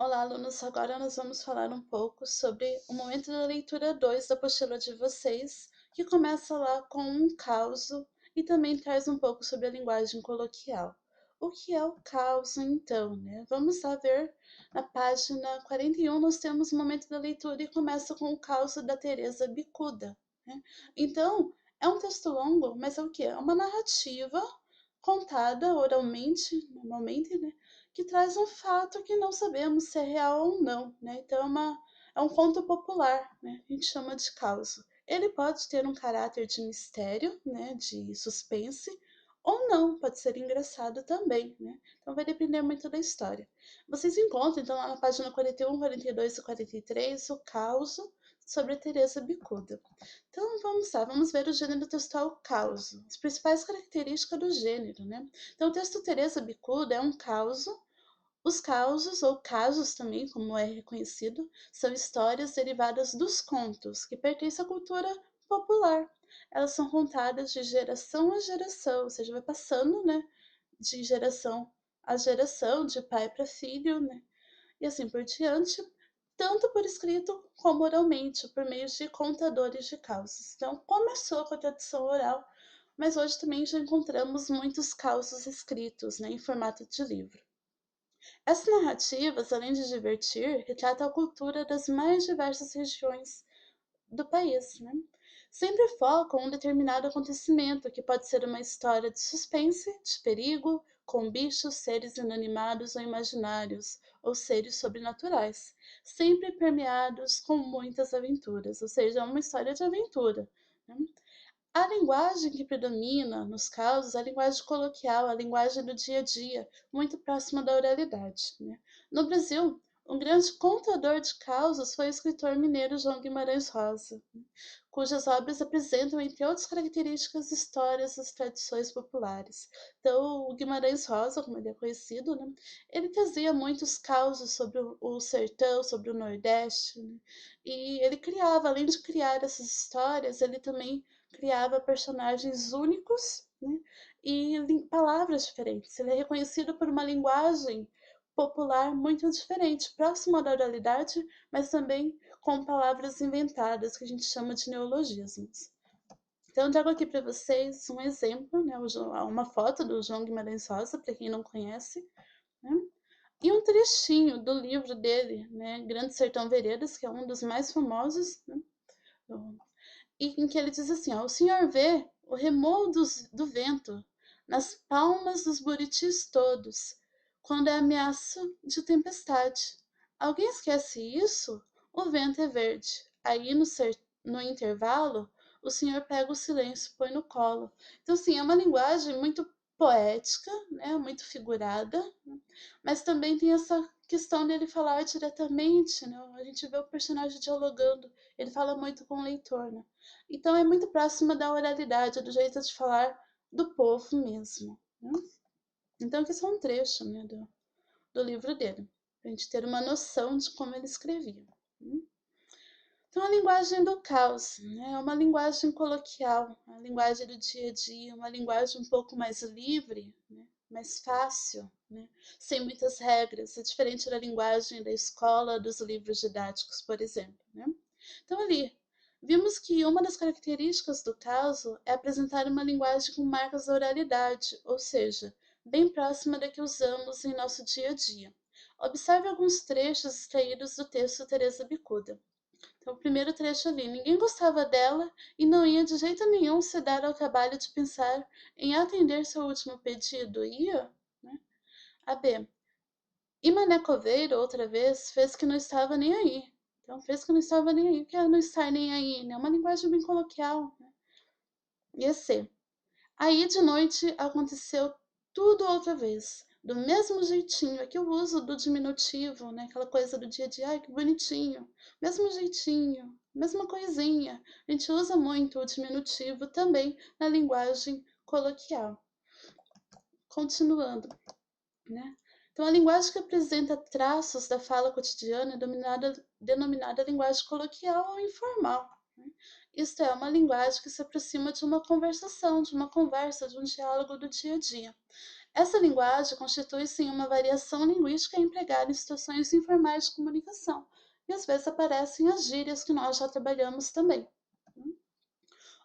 Olá, alunos. Agora nós vamos falar um pouco sobre o momento da leitura 2 da apostila de vocês, que começa lá com um causo e também traz um pouco sobre a linguagem coloquial. O que é o causo, então, né? Vamos lá ver na página 41, nós temos o momento da leitura e começa com o causo da Teresa Bicuda, né? Então, é um texto longo, mas é o quê? É uma narrativa contada oralmente, normalmente, né? Que traz um fato que não sabemos se é real ou não, né? Então é um conto popular, né? A gente chama de causo. Ele pode ter um caráter de mistério, né? De suspense, ou não, pode ser engraçado também, né? Então vai depender muito da história. Vocês encontram, então, lá na página 41, 42 e 43, o causo sobre a Teresa Bicuda. Então vamos lá, vamos ver o gênero textual causo, as principais características do gênero, né? Então o texto Teresa Bicuda é um causo. Os causos, ou casos também, como é reconhecido, são histórias derivadas dos contos, que pertencem à cultura popular. Elas são contadas de geração a geração, ou seja, vai passando, né, de geração a geração, de pai para filho, né, e assim por diante, tanto por escrito como oralmente, por meio de contadores de causos. Então, começou com a tradição oral, mas hoje também já encontramos muitos causos escritos, né, em formato de livro. Essas narrativas, além de divertir, retratam a cultura das mais diversas regiões do país, né? Sempre focam um determinado acontecimento, que pode ser uma história de suspense, de perigo, com bichos, seres inanimados ou imaginários, ou seres sobrenaturais, sempre permeados com muitas aventuras, ou seja, é uma história de aventura, né? A linguagem que predomina nos causos é a linguagem coloquial, a linguagem do dia a dia, muito próxima da oralidade, né? No Brasil, um grande contador de causos foi o escritor mineiro João Guimarães Rosa, cujas obras apresentam, entre outras características, histórias das tradições populares. Então, o Guimarães Rosa, como ele é conhecido, né, ele trazia muitos causos sobre o sertão, sobre o Nordeste, né, e ele criava, além de criar essas histórias, ele também criava personagens únicos, né, e palavras diferentes. Ele é reconhecido por uma linguagem popular muito diferente, próxima da oralidade, mas também com palavras inventadas, que a gente chama de neologismos. Então, eu trago aqui para vocês um exemplo, né, uma foto do João Guimarães Rosa, para quem não conhece, né, e um trechinho do livro dele, né, Grande Sertão Veredas, que é um dos mais famosos, né, e em que ele diz assim, ó, o senhor vê o remor do vento nas palmas dos buritis todos, quando é ameaça de tempestade. Alguém esquece isso? O vento é verde. Aí no intervalo, o senhor pega o silêncio e põe no colo. Então, assim, é uma linguagem muito poética, né, muito figurada, né, mas também tem essa questão dele falar diretamente, né? A gente vê o personagem dialogando, ele fala muito com o leitor, né? Então é muito próxima da oralidade, do jeito de falar do povo mesmo, né? Então aqui é só um trecho, né, do livro dele, para a gente ter uma noção de como ele escrevia, né? Então a linguagem do caos, né, é uma linguagem coloquial, a linguagem do dia a dia, uma linguagem um pouco mais livre, né, mais fácil, né, sem muitas regras, é diferente da linguagem da escola, dos livros didáticos, por exemplo, né? Então ali vimos que uma das características do caso é apresentar uma linguagem com marcas da oralidade, ou seja, bem próxima da que usamos em nosso dia a dia. Observe alguns trechos extraídos do texto Teresa Bicuda. Então, o primeiro trecho ali, ninguém gostava dela e não ia de jeito nenhum se dar ao trabalho de pensar em atender seu último pedido. Ia, né? A B. E Mané Coveiro, outra vez, fez que não estava nem aí. Então, fez que não estava nem aí. O que é não estar nem aí? Né? Uma linguagem bem coloquial. Né? E a C. Aí de noite aconteceu tudo outra vez. Do mesmo jeitinho. Aqui o uso do diminutivo, né? Aquela coisa do dia a dia. Ai, que bonitinho. Mesmo jeitinho. Mesma coisinha. A gente usa muito o diminutivo também na linguagem coloquial. Continuando, né? Então, a linguagem que apresenta traços da fala cotidiana é denominada linguagem coloquial ou informal, né? Isto é, uma linguagem que se aproxima de uma conversação, de uma conversa, de um diálogo do dia a dia. Essa linguagem constitui-se em uma variação linguística empregada em situações informais de comunicação, e às vezes aparecem as gírias que nós já trabalhamos também.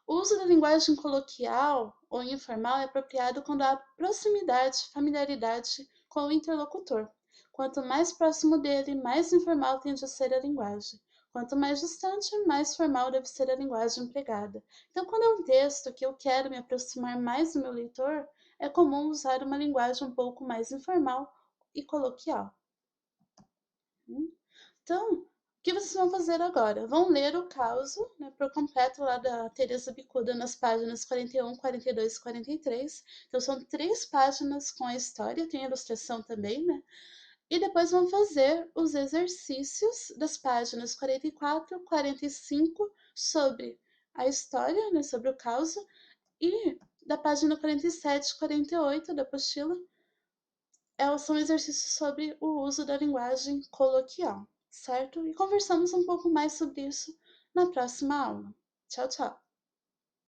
O uso da linguagem coloquial ou informal é apropriado quando há proximidade, familiaridade com o interlocutor. Quanto mais próximo dele, mais informal tende a ser a linguagem. Quanto mais distante, mais formal deve ser a linguagem empregada. Então, quando é um texto que eu quero me aproximar mais do meu leitor, é comum usar uma linguagem um pouco mais informal e coloquial. Então, o que vocês vão fazer agora? Vão ler o caso, né, por completo lá da Teresa Bicuda nas páginas 41, 42 e 43. Então, são 3 páginas com a história, tem ilustração também, né? E depois vão fazer os exercícios das páginas 44, 45 sobre a história, né, sobre o caso, e da página 47 e 48 da apostila são exercícios sobre o uso da linguagem coloquial, certo? E conversamos um pouco mais sobre isso na próxima aula. Tchau, tchau!